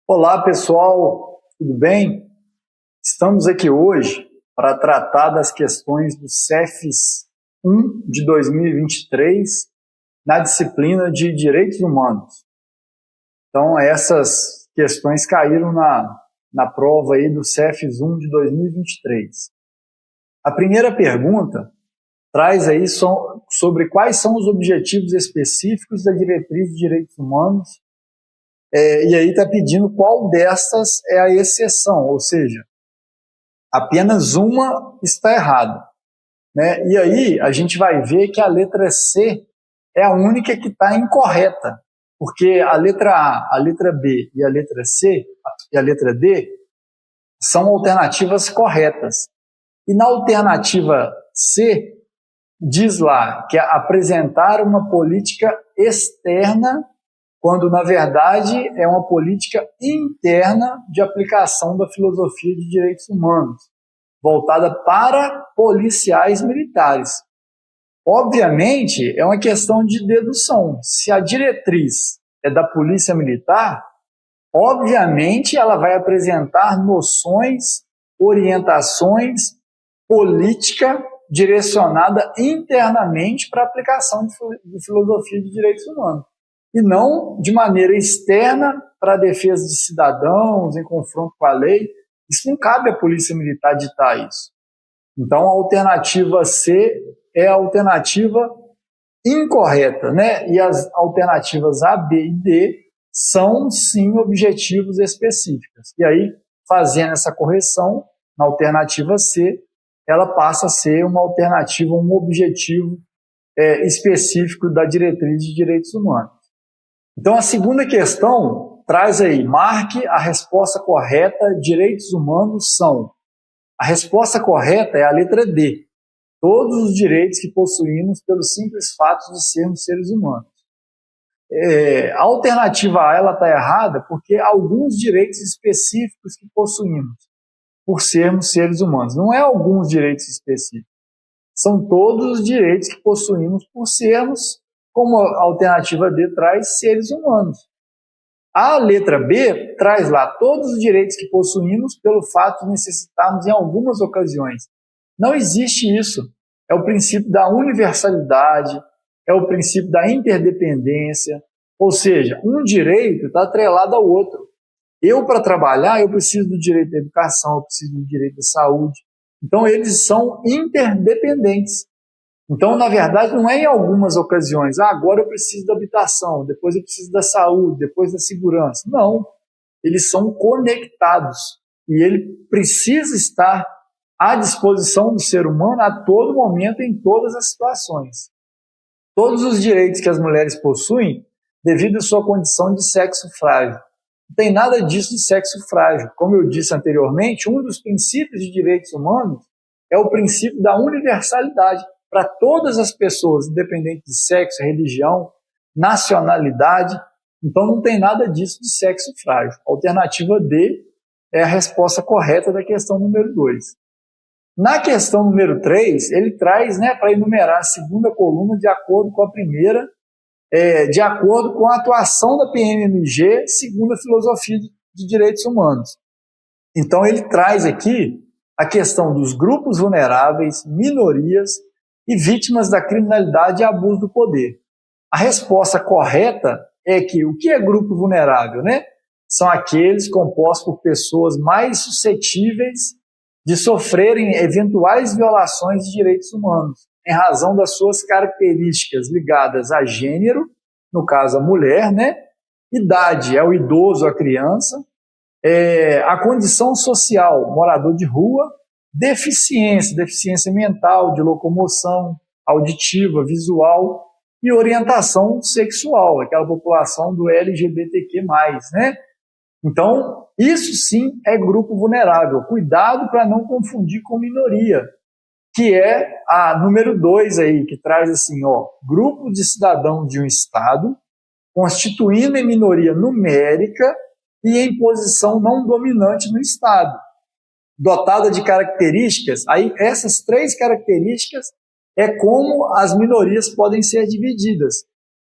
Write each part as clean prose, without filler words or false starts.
Olá, pessoal, tudo bem? Estamos aqui hoje para tratar das questões do Cefis 1 de 2023 na disciplina de Direitos Humanos. Então, essas questões caíram na prova aí do Cefis 1 de 2023. A primeira pergunta traz aí sobre quais são os objetivos específicos da Diretriz de Direitos Humanos. E aí está pedindo qual dessas é a exceção, ou seja, apenas uma está errada, né? E aí a gente vai ver que a letra C é a única que está incorreta, porque a letra A, a letra B e a letra C e a letra D são alternativas corretas. E na alternativa C, diz lá que é apresentar uma política externa, quando, na verdade, é uma política interna de aplicação da filosofia de direitos humanos, voltada para policiais militares. Obviamente, é uma questão de dedução. Se a diretriz é da polícia militar, obviamente ela vai apresentar noções, orientações, política direcionada internamente para a aplicação de filosofia de direitos humanos, e não de maneira externa para a defesa de cidadãos em confronto com a lei. Isso não cabe à polícia militar ditar isso. Então, a alternativa C é a alternativa incorreta, né? E as alternativas A, B e D são, sim, objetivos específicos. E aí, fazendo essa correção, na alternativa C, ela passa a ser uma alternativa, um objetivo específico da Diretriz de Direitos Humanos. Então, a segunda questão traz aí, marque a resposta correta. Direitos humanos são. A resposta correta é a letra D. Todos os direitos que possuímos pelo simples fato de sermos seres humanos. A alternativa A ela está errada porque alguns direitos específicos que possuímos por sermos seres humanos. Não é alguns direitos específicos. São todos os direitos que possuímos por sermos, como a alternativa D traz, seres humanos. A letra B traz lá todos os direitos que possuímos pelo fato de necessitarmos em algumas ocasiões. Não existe isso. É o princípio da universalidade, é o princípio da interdependência, ou seja, um direito está atrelado ao outro. Eu, para trabalhar, eu preciso do direito à educação, eu preciso do direito à saúde. Então, eles são interdependentes. Então, na verdade, não é em algumas ocasiões. Agora eu preciso da habitação, depois eu preciso da saúde, depois da segurança. Não. Eles são conectados. E ele precisa estar à disposição do ser humano a todo momento, em todas as situações. Todos os direitos que as mulheres possuem, devido à sua condição de sexo frágil. Não tem nada disso de sexo frágil. Como eu disse anteriormente, um dos princípios de direitos humanos é o princípio da universalidade para todas as pessoas, independente de sexo, religião, nacionalidade. Então não tem nada disso de sexo frágil. A alternativa D é a resposta correta da questão número 2. Na questão número 3, ele traz, para enumerar a segunda coluna de acordo com a primeira, de acordo com a atuação da PMMG segundo a filosofia de direitos humanos. Então ele traz aqui a questão dos grupos vulneráveis, minorias e vítimas da criminalidade e abuso do poder. A resposta correta é que o que é grupo vulnerável, São aqueles compostos por pessoas mais suscetíveis de sofrerem eventuais violações de direitos humanos, em razão das suas características ligadas a gênero, no caso a mulher, idade, é o idoso, a criança, a condição social, morador de rua, deficiência mental, de locomoção, auditiva, visual e orientação sexual, aquela população do LGBTQ+, Então, isso sim é grupo vulnerável. Cuidado para não confundir com minoria, que é a número 2 aí, que traz assim, grupo de cidadãos de um Estado, constituindo em minoria numérica e em posição não dominante no Estado, dotada de características. Aí essas 3 características é como as minorias podem ser divididas.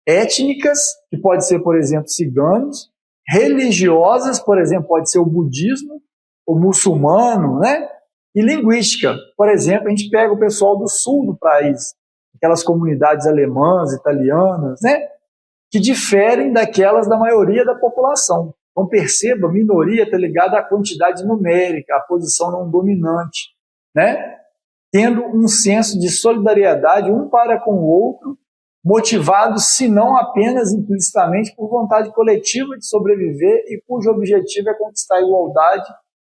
Étnicas, que pode ser, por exemplo, ciganos, religiosas, por exemplo, pode ser o budismo, o muçulmano, né? E linguística. Por exemplo, a gente pega o pessoal do sul do país, aquelas comunidades alemãs, italianas, né? Que diferem daquelas da maioria da população. Então, perceba, minoria está ligada à quantidade numérica, à posição não dominante, né? Tendo um senso de solidariedade um para com o outro, motivados, se não apenas implicitamente, por vontade coletiva de sobreviver e cujo objetivo é conquistar a igualdade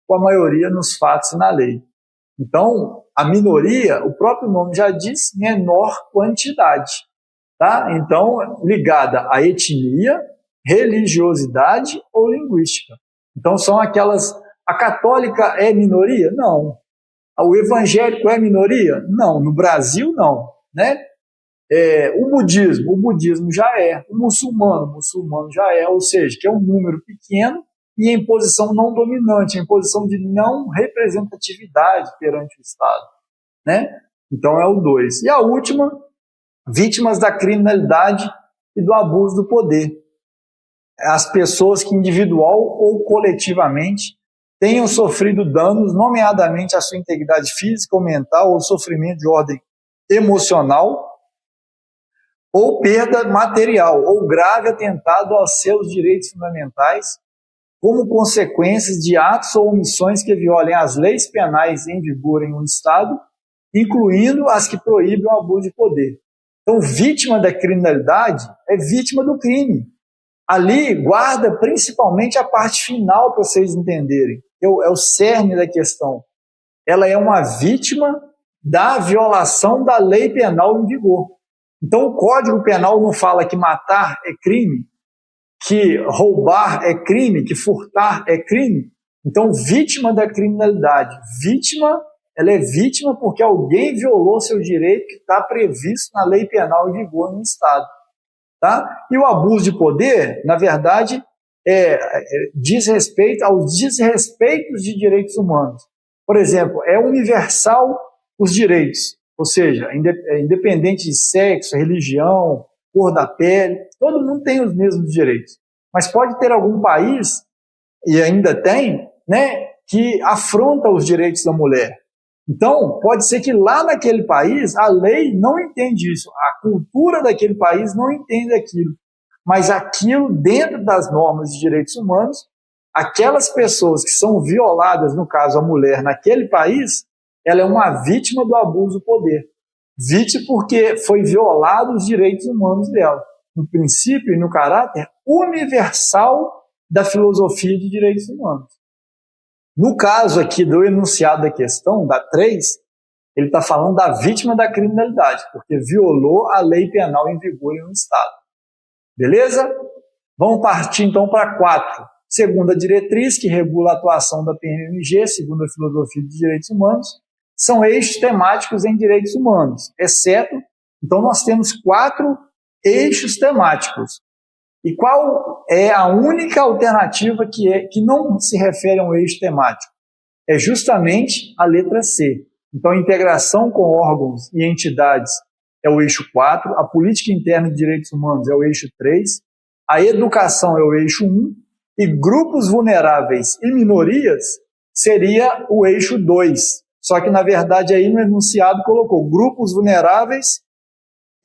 com a maioria nos fatos e na lei. Então, a minoria, o próprio nome já diz, menor quantidade. Tá? Então, ligada à etnia, religiosidade ou linguística. Então, são aquelas... A católica é minoria? Não. O evangélico é minoria? Não. No Brasil, não. Né? O budismo já é. O muçulmano já é. Ou seja, que é um número pequeno e em posição não dominante, em posição de não representatividade perante o Estado. Né? Então, é o 2. E a última, vítimas da criminalidade e do abuso do poder. As pessoas que individual ou coletivamente tenham sofrido danos, nomeadamente à sua integridade física ou mental, ou sofrimento de ordem emocional, ou perda material, ou grave atentado aos seus direitos fundamentais, como consequências de atos ou omissões que violem as leis penais em vigor em um Estado, incluindo as que proíbem o abuso de poder. Então, vítima da criminalidade é vítima do crime. Ali guarda principalmente a parte final para vocês entenderem. É o cerne da questão. Ela é uma vítima da violação da lei penal em vigor. Então, o Código Penal não fala que matar é crime, que roubar é crime, que furtar é crime. Então, vítima da criminalidade. Vítima, ela é vítima porque alguém violou seu direito que está previsto na lei penal em vigor no Estado. Tá? E o abuso de poder, na verdade, diz respeito aos desrespeitos de direitos humanos. Por exemplo, é universal os direitos, ou seja, independente de sexo, religião, cor da pele, todo mundo tem os mesmos direitos. Mas pode ter algum país, e ainda tem, né, que afronta os direitos da mulher. Então, pode ser que lá naquele país a lei não entende isso, a cultura daquele país não entende aquilo. Mas aquilo, dentro das normas de direitos humanos, aquelas pessoas que são violadas, no caso a mulher, naquele país, ela é uma vítima do abuso do poder. Vítima porque foi violado os direitos humanos dela, no princípio e no caráter universal da filosofia de direitos humanos. No caso aqui do enunciado da questão, da 3, ele está falando da vítima da criminalidade, porque violou a lei penal em vigor em um Estado. Beleza? Vamos partir então para 4. Segunda diretriz, que regula a atuação da PMMG, segundo a filosofia de direitos humanos, são eixos temáticos em direitos humanos, exceto, então nós temos 4 eixos temáticos. E qual é a única alternativa que não se refere a um eixo temático? É justamente a letra C. Então, a integração com órgãos e entidades é o eixo 4, a política interna de direitos humanos é o eixo 3, a educação é o eixo 1, e grupos vulneráveis e minorias seria o eixo 2. Só que, na verdade, aí no enunciado colocou grupos vulneráveis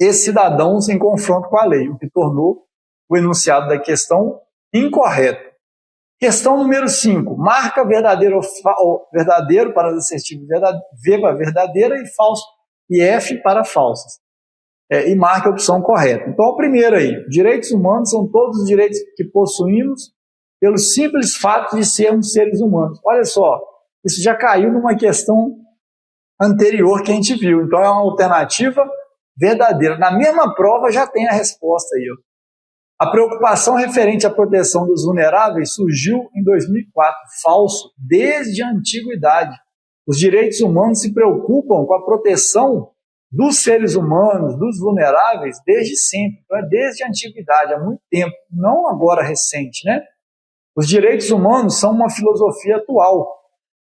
e cidadãos em confronto com a lei, o que tornou o enunciado da questão incorreto. Questão número 5. Marca verdadeiro para as assertivas V para verdadeira e falso e F para falsas. E marca a opção correta. Então, a primeira aí. Direitos humanos são todos os direitos que possuímos pelo simples fato de sermos seres humanos. Olha só, isso já caiu numa questão anterior que a gente viu. Então, é uma alternativa verdadeira. Na mesma prova já tem a resposta aí, ó. A preocupação referente à proteção dos vulneráveis surgiu em 2004, falso, desde a antiguidade. Os direitos humanos se preocupam com a proteção dos seres humanos, dos vulneráveis, desde sempre, então é desde a antiguidade, há muito tempo, não agora recente, né? Os direitos humanos são uma filosofia atual,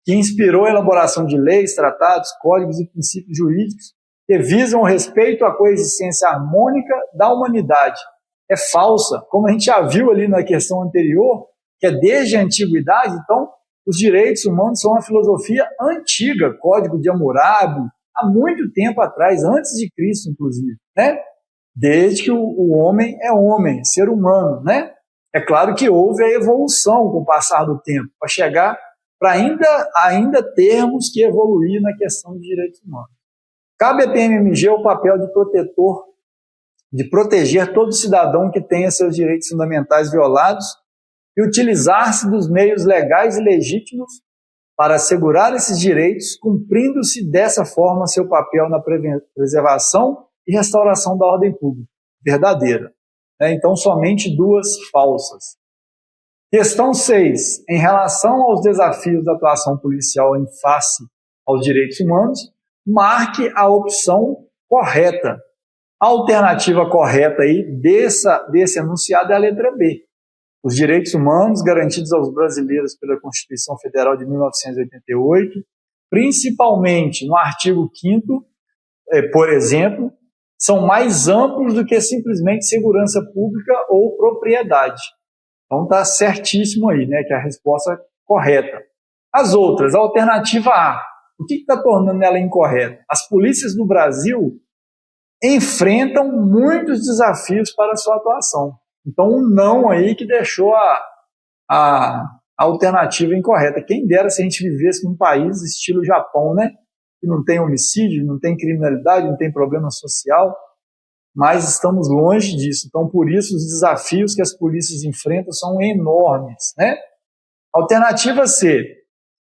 que inspirou a elaboração de leis, tratados, códigos e princípios jurídicos que visam o respeito à coexistência harmônica da humanidade. É falsa, como a gente já viu ali na questão anterior, que é desde a antiguidade. Então, os direitos humanos são uma filosofia antiga, Código de Hammurabi, há muito tempo atrás, antes de Cristo, inclusive, né? Desde que o homem é homem, ser humano, né? É claro que houve a evolução com o passar do tempo, para chegar para ainda termos que evoluir na questão de direitos humanos. Cabe à PMMG o papel de protetor, de proteger todo cidadão que tenha seus direitos fundamentais violados e utilizar-se dos meios legais e legítimos para assegurar esses direitos, cumprindo-se dessa forma seu papel na preservação e restauração da ordem pública verdadeira. Então, somente duas falsas. Questão 6. Em relação aos desafios da atuação policial em face aos direitos humanos, marque a opção correta. A alternativa correta aí desse enunciado é a letra B. Os direitos humanos garantidos aos brasileiros pela Constituição Federal de 1988, principalmente no artigo 5º, por exemplo, são mais amplos do que simplesmente segurança pública ou propriedade. Então está certíssimo aí, né, que é a resposta correta. As outras, a alternativa A, o que está tornando ela incorreta? As polícias do Brasil enfrentam muitos desafios para a sua atuação. Então, um não aí que deixou a alternativa incorreta. Quem dera se a gente vivesse num país estilo Japão, né? Que não tem homicídio, não tem criminalidade, não tem problema social, mas estamos longe disso. Então, por isso, os desafios que as polícias enfrentam são enormes, né? Alternativa C,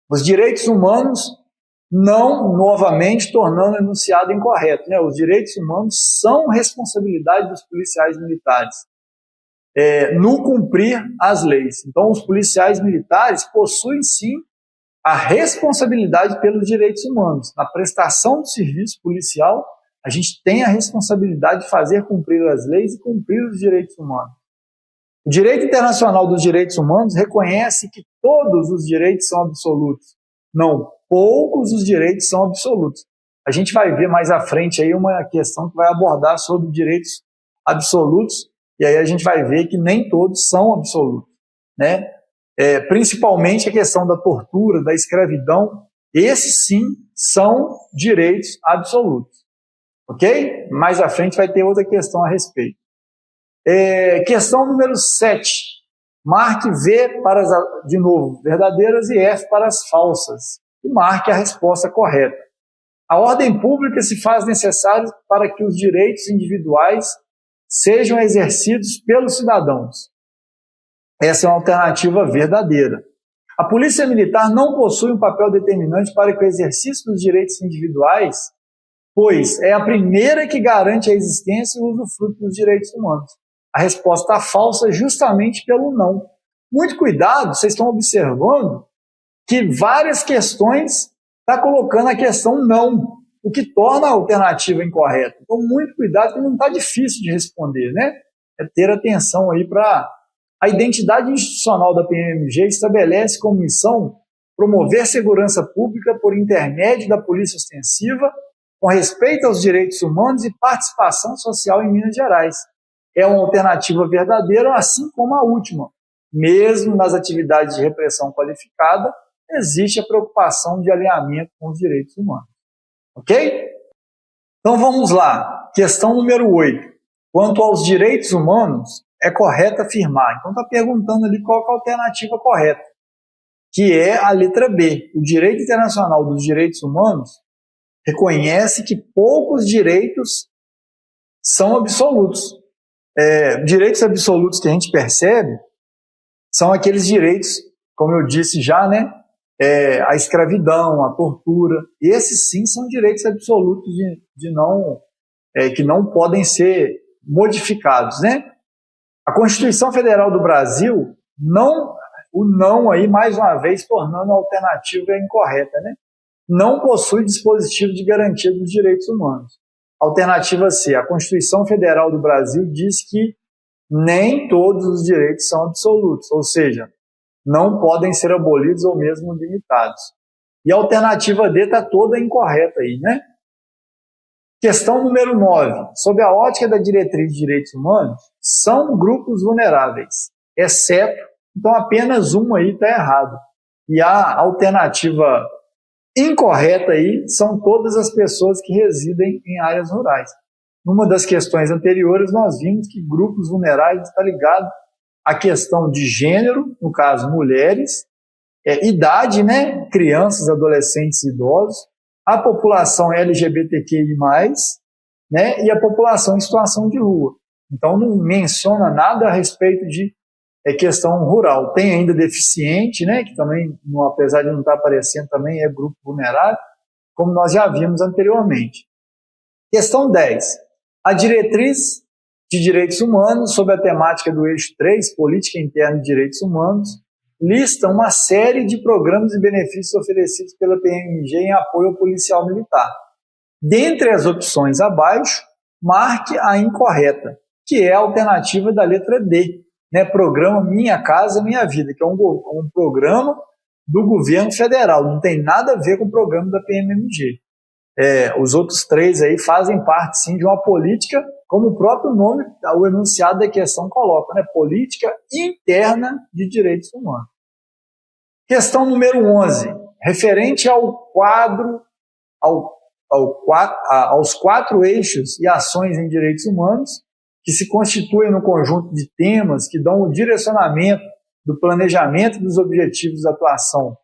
os direitos humanos não, novamente, tornando o enunciado incorreto, né? Os direitos humanos são responsabilidade dos policiais militares no cumprir as leis. Então, os policiais militares possuem, sim, a responsabilidade pelos direitos humanos. Na prestação do serviço policial, a gente tem a responsabilidade de fazer cumprir as leis e cumprir os direitos humanos. O direito internacional dos direitos humanos reconhece que todos os direitos são absolutos. Não, poucos os direitos são absolutos. A gente vai ver mais à frente aí uma questão que vai abordar sobre direitos absolutos, e aí a gente vai ver que nem todos são absolutos, né? Principalmente a questão da tortura, da escravidão, esses sim são direitos absolutos, ok? Mais à frente vai ter outra questão a respeito. Questão número 7, marque V para as, de novo, verdadeiras e F para as falsas, e marque a resposta correta. A ordem pública se faz necessária para que os direitos individuais sejam exercidos pelos cidadãos. Essa é uma alternativa verdadeira. A polícia militar não possui um papel determinante para que o exercício dos direitos individuais, pois é a primeira que garante a existência e o usufruto dos direitos humanos. A resposta falsa justamente pelo não. Muito cuidado, vocês estão observando que várias questões está colocando a questão não, o que torna a alternativa incorreta. Então, muito cuidado, que não está difícil de responder, né? É ter atenção aí para... A identidade institucional da PMMG estabelece como missão promover segurança pública por intermédio da polícia ostensiva, com respeito aos direitos humanos e participação social em Minas Gerais. É uma alternativa verdadeira, assim como a última. Mesmo nas atividades de repressão qualificada, existe a preocupação de alinhamento com os direitos humanos. Ok? Então vamos lá. Questão número 8. Quanto aos direitos humanos, é correto afirmar. Então está perguntando ali qual é a alternativa correta, que é a letra B. O direito internacional dos direitos humanos reconhece que poucos direitos são absolutos. Direitos absolutos que a gente percebe são aqueles direitos, como eu disse já, né? A escravidão, a tortura. Esses sim são direitos absolutos que não podem ser modificados, né? A Constituição Federal do Brasil, o não aí, mais uma vez, tornando a alternativa incorreta, né? Não possui dispositivo de garantia dos direitos humanos. Alternativa C, a Constituição Federal do Brasil diz que nem todos os direitos são absolutos, ou seja, não podem ser abolidos ou mesmo limitados. E a alternativa D está toda incorreta aí, né? Questão número 9. Sob a ótica da diretriz de direitos humanos, são grupos vulneráveis, exceto Então apenas um aí está errado. E a alternativa incorreta aí são todas as pessoas que residem em áreas rurais. Numa das questões anteriores, nós vimos que grupos vulneráveis está ligado à questão de gênero, no caso mulheres, idade, né, crianças, adolescentes e idosos, a população LGBTQI+, né, e a população em situação de rua. Então não menciona nada a respeito de questão rural. Tem ainda deficiente, né, que também, apesar de não estar aparecendo, também é grupo vulnerável, como nós já vimos anteriormente. Questão 10. A diretriz de direitos humanos, sob a temática do eixo 3, Política Interna de Direitos Humanos, lista uma série de programas e benefícios oferecidos pela PMG em apoio ao policial militar. Dentre as opções abaixo, marque a incorreta, que é a alternativa da letra D, né, programa Minha Casa Minha Vida, que é um programa do governo federal, não tem nada a ver com o programa da PMMG. Os outros três aí fazem parte, sim, de uma política, como o próprio nome, o enunciado da questão coloca, né, Política Interna de Direitos Humanos. Questão número 11, referente ao quadro, aos 4 eixos e ações em direitos humanos, que se constituem no conjunto de temas que dão o direcionamento do planejamento dos objetivos de atuação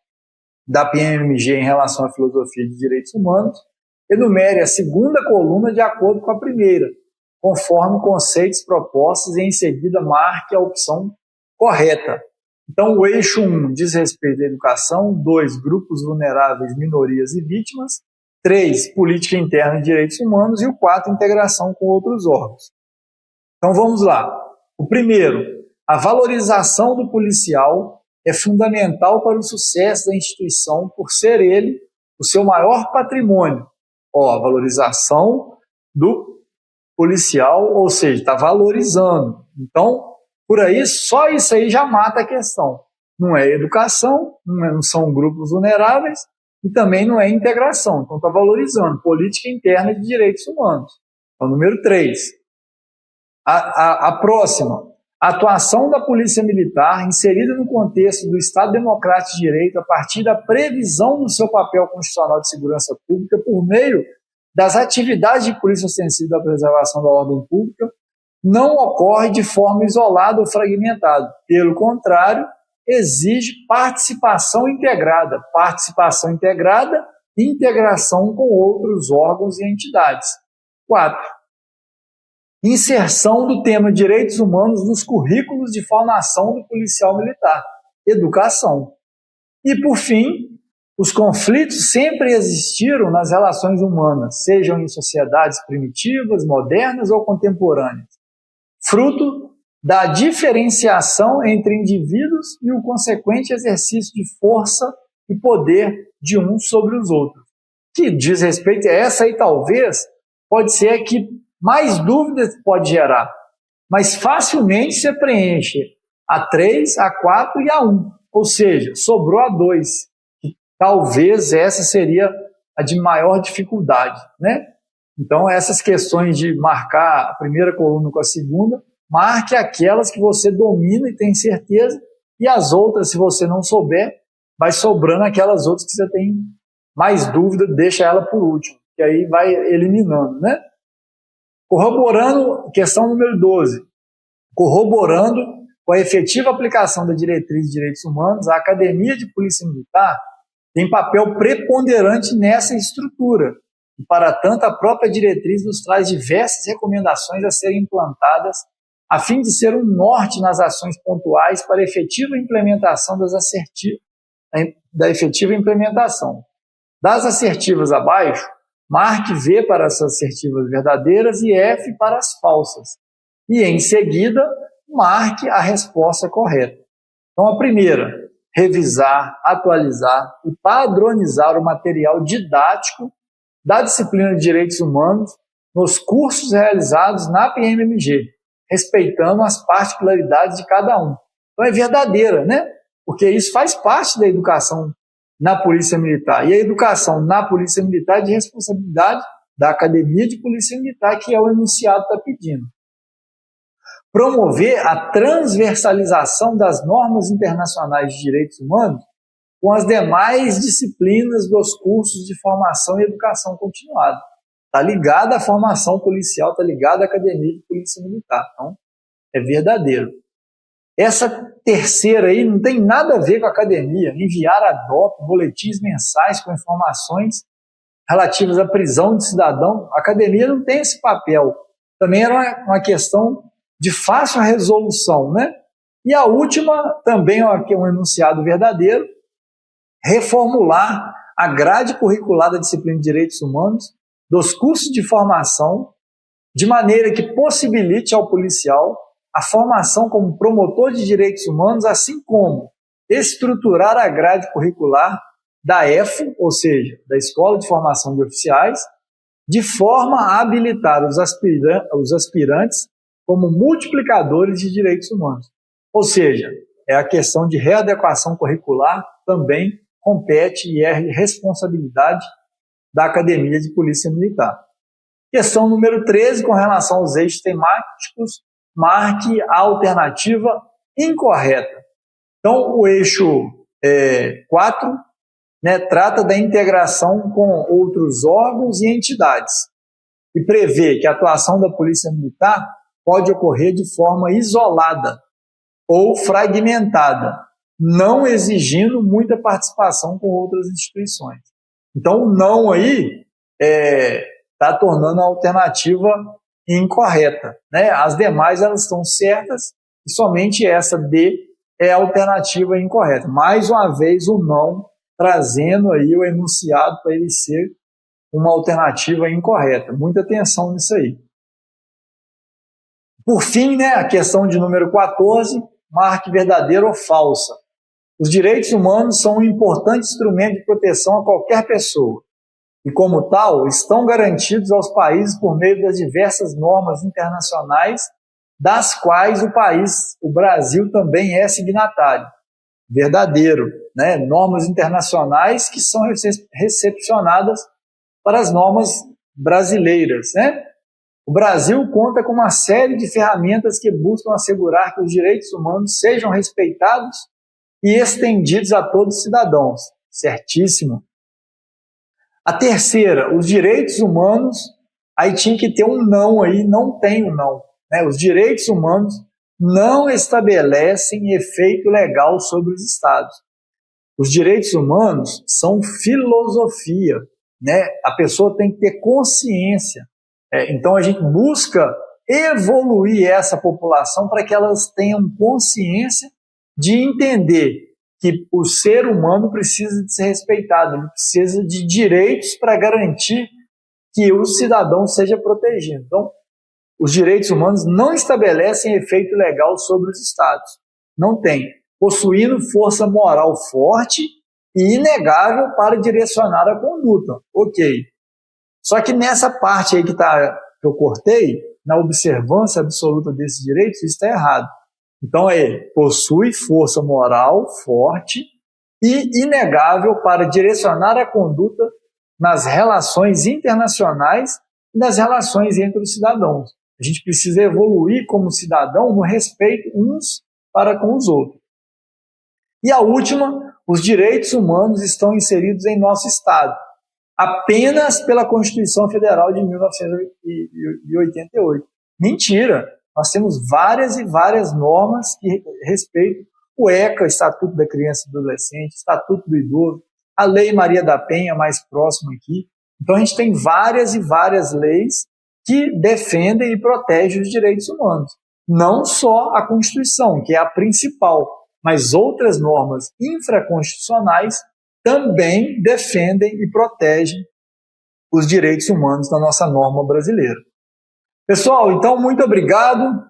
da PMMG em relação à filosofia de direitos humanos, enumere a segunda coluna de acordo com a primeira, conforme conceitos propostos e em seguida marque a opção correta. Então, o eixo 1 diz respeito à educação, 2, grupos vulneráveis, minorias e vítimas, 3, política interna de direitos humanos e o 4, integração com outros órgãos. Então vamos lá. O primeiro, a valorização do policial é fundamental para o sucesso da instituição por ser ele o seu maior patrimônio. A valorização do policial, ou seja, está valorizando. Então, por aí, só isso aí já mata a questão. Não é educação, não são grupos vulneráveis e também não é integração. Então está valorizando política interna de direitos humanos. Então, número 3. A próxima, a atuação da Polícia Militar inserida no contexto do Estado Democrático de Direito a partir da previsão do seu papel constitucional de segurança pública por meio das atividades de polícia ostensiva da preservação da ordem pública não ocorre de forma isolada ou fragmentada. Pelo contrário, exige participação integrada e integração com outros órgãos e entidades. 4. Inserção do tema direitos humanos nos currículos de formação do policial militar. Educação. E, por fim, os conflitos sempre existiram nas relações humanas, sejam em sociedades primitivas, modernas ou contemporâneas, fruto da diferenciação entre indivíduos e o consequente exercício de força e poder de uns sobre os outros. Que diz respeito a essa aí, talvez, pode ser a que mais dúvidas pode gerar, mas facilmente você preenche a 3, a 4 e a 1, ou seja, sobrou a 2, que talvez essa seria a de maior dificuldade, né? Então, essas questões de marcar a primeira coluna com a segunda, marque aquelas que você domina e tem certeza, e as outras, se você não souber, vai sobrando aquelas outras que você tem mais dúvida, deixa ela por último, que aí vai eliminando, né? Corroborando, questão número 12, corroborando com a efetiva aplicação da diretriz de direitos humanos, a Academia de Polícia Militar tem papel preponderante nessa estrutura, e para tanto a própria diretriz nos traz diversas recomendações a serem implantadas a fim de ser um norte nas ações pontuais para a efetiva implementação da efetiva implementação. Das assertivas abaixo, marque V para as assertivas verdadeiras e F para as falsas. E, em seguida, marque a resposta correta. Então, a primeira, revisar, atualizar e padronizar o material didático da disciplina de Direitos Humanos nos cursos realizados na PMMG, respeitando as particularidades de cada um. Então, é verdadeira, né? Porque isso faz parte da educação na Polícia Militar. E a educação na Polícia Militar é de responsabilidade da Academia de Polícia Militar, que é o enunciado está pedindo. promover a transversalização das normas internacionais de direitos humanos com as demais disciplinas dos cursos de formação e educação continuada. Está ligada à formação policial, está ligada à Academia de Polícia Militar. Então, é verdadeiro. Essa terceira aí não tem nada a ver com a academia. Enviar a DOP, boletins mensais com informações relativas à prisão de cidadão. A academia não tem esse papel. Também era uma questão de fácil resolução, né? E a última, também é um enunciado verdadeiro, reformular a grade curricular da disciplina de Direitos Humanos dos cursos de formação, de maneira que possibilite ao policial a formação como promotor de direitos humanos, assim como estruturar a grade curricular da EFO, ou seja, da Escola de Formação de Oficiais, de forma a habilitar os aspirantes como multiplicadores de direitos humanos. Ou seja, é a questão de readequação curricular também compete e é responsabilidade da Academia de Polícia Militar. Questão número 13, com relação aos eixos temáticos, marque a alternativa incorreta. Então, o eixo 4, né, trata da integração com outros órgãos e entidades e prevê que a atuação da Polícia Militar pode ocorrer de forma isolada ou fragmentada, não exigindo muita participação com outras instituições. Então, o não aí está tornando a alternativa incorreta, né? As demais elas estão certas e somente essa D é a alternativa incorreta. Mais uma vez, o não trazendo aí o enunciado para ele ser uma alternativa incorreta. Muita atenção nisso aí. Por fim, né, a questão de número 14, marque verdadeira ou falsa. Os direitos humanos são um importante instrumento de proteção a qualquer pessoa e, como tal, estão garantidos aos países por meio das diversas normas internacionais, das quais o Brasil também é signatário. Verdadeiro, né? Normas internacionais que são recepcionadas para as normas brasileiras, né? O Brasil conta com uma série de ferramentas que buscam assegurar que os direitos humanos sejam respeitados e estendidos a todos os cidadãos. Certíssimo. A terceira, os direitos humanos, aí tinha que ter um não aí, não tem um não, né? Os direitos humanos não estabelecem efeito legal sobre os Estados. Os direitos humanos são filosofia, né? A pessoa tem que ter consciência. Então a gente busca evoluir essa população para que elas tenham consciência de entender que o ser humano precisa de ser respeitado, ele precisa de direitos para garantir que o cidadão seja protegido. Então, os direitos humanos não estabelecem efeito legal sobre os Estados. Não tem. Possuindo força moral forte e inegável para direcionar a conduta. Ok. Só que nessa parte aí que eu cortei, na observância absoluta desses direitos, isso está errado. Então, possui força moral forte e inegável para direcionar a conduta nas relações internacionais e nas relações entre os cidadãos. A gente precisa evoluir como cidadão no respeito uns para com os outros. E a última, os direitos humanos estão inseridos em nosso Estado, apenas pela Constituição Federal de 1988. Mentira! Nós temos várias e várias normas que respeitam o ECA, Estatuto da Criança e do Adolescente, Estatuto do Idoso, a Lei Maria da Penha, mais próxima aqui. Então a gente tem várias e várias leis que defendem e protegem os direitos humanos. Não só a Constituição, que é a principal, mas outras normas infraconstitucionais também defendem e protegem os direitos humanos da nossa norma brasileira. Pessoal, então, muito obrigado,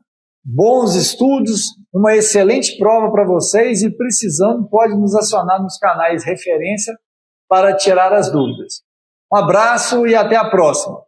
bons estudos, uma excelente prova para vocês e, precisando, pode nos acionar nos canais referência para tirar as dúvidas. Um abraço e até a próxima.